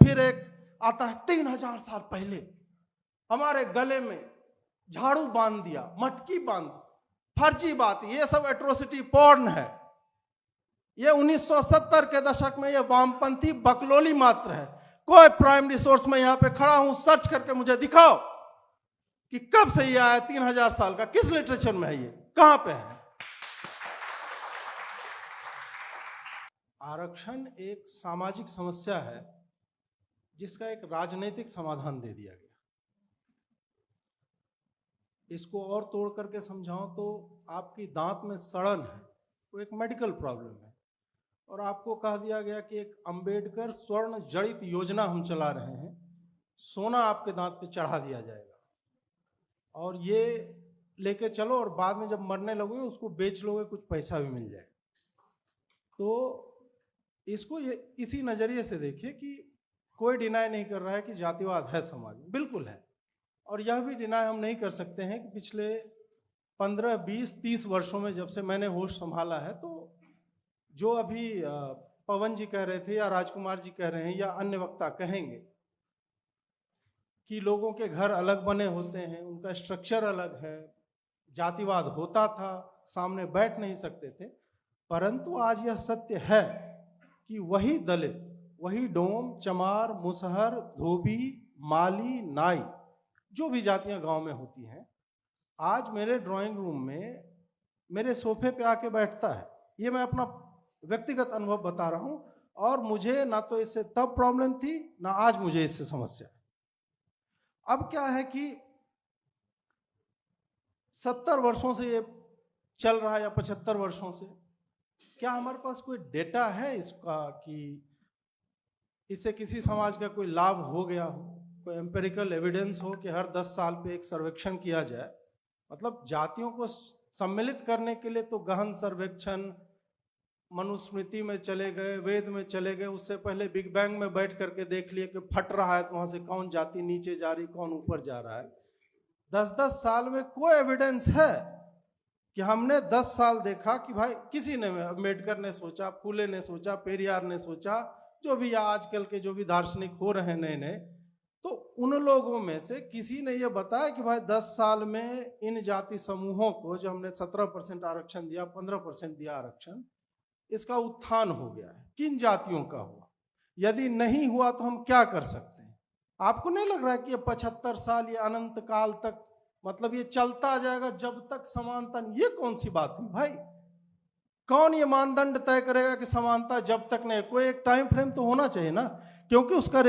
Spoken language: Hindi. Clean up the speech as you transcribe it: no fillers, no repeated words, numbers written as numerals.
फिर एक आता है 3000 साल पहले हमारे गले में झाड़ू बांध दिया, मटकी बांध, फर्जी बात। ये सब एट्रोसिटी पॉर्न है। ये 1970 के दशक में ये वामपंथी बकलोली मात्र है। कोई प्राइमरी सोर्स में यहां पे खड़ा हूं, सर्च करके मुझे दिखाओ कि कब से ये आया 3000 साल का, किस लिटरेचर में है, ये कहां पे है। आरक्षण एक सामाजिक समस्या है जिसका एक राजनीतिक समाधान दे दिया गया। इसको और तोड़ करके समझाऊं तो आपकी दांत में सड़न है, वो एक मेडिकल प्रॉब्लम है, और आपको कह दिया गया कि एक अंबेडकर स्वर्ण जड़ित योजना हम चला रहे हैं, सोना आपके दांत पे चढ़ा दिया जाएगा और ये लेके चलो और बाद में जब मरने लगोगे उसको बेच लोगे, कुछ पैसा भी मिल जाएगा। तो इसको ये इसी नजरिए से देखिए कि कोई डिनाई नहीं कर रहा है कि जातिवाद है समाज में, बिल्कुल है। और यह भी डिनाई हम नहीं कर सकते हैं कि पिछले 15, 20, 30 वर्षों में जब से मैंने होश संभाला है, तो जो अभी पवन जी कह रहे थे या राजकुमार जी कह रहे हैं या अन्य वक्ता कहेंगे कि लोगों के घर अलग बने होते हैं, उनका स्ट्रक्चर अलग है, जातिवाद होता था, सामने बैठ नहीं सकते थे, परंतु आज यह सत्य है कि वही दलित, वही डोम, चमार, मुसहर, धोबी, माली, नाई, जो भी जातियां गांव में होती हैं, आज मेरे ड्राइंग रूम में मेरे सोफे पे आके बैठता है। ये मैं अपना व्यक्तिगत अनुभव बता रहा हूं, और मुझे ना तो इससे तब प्रॉब्लम थी ना आज मुझे इससे समस्या है। अब क्या है कि 70 वर्षों से ये चल रहा है या 75 वर्षों से, क्या हमारे पास कोई डेटा है इसका कि इससे किसी समाज का कोई लाभ हो गया हो, कोई एम्पेरिकल एविडेंस हो कि हर 10 साल पे एक सर्वेक्षण किया जाए। मतलब जातियों को सम्मिलित करने के लिए तो गहन सर्वेक्षण, मनुस्मृति में चले गए, वेद में चले गए, उससे पहले बिग बैंग में बैठ करके देख लिए कि फट रहा है तो वहां से कौन जाति नीचे जा रही, कौन ऊपर जा रहा है। 10-10 साल में कोई एविडेंस है कि हमने 10 साल देखा कि भाई किसी ने, अम्बेडकर ने सोचा, फूले ने सोचा, पेरियार ने सोचा, जो भी आजकल के जो भी दार्शनिक हो रहे हैं नए नए, तो उन लोगों में से किसी ने ये बताया कि भाई 10 साल में इन जाति समूहों को जो हमने 17% आरक्षण दिया, 15% दिया आरक्षण, इसका उत्थान हो गया है। किन जातियों का हुआ? यदि नहीं हुआ तो हम क्या कर सकते हैं? आपको नहीं लग रहा है कि ये 75 साल, ये अनंत काल तक, मतलब ये चलता जाएगा जब तक समानता? ये कौन सी बात है भाई? कौन ये मानदंड तय करेगा कि समानता जब तक नहीं? कोई एक टाइम फ्रेम तो होना चाहिए ना, क्योंकि उसका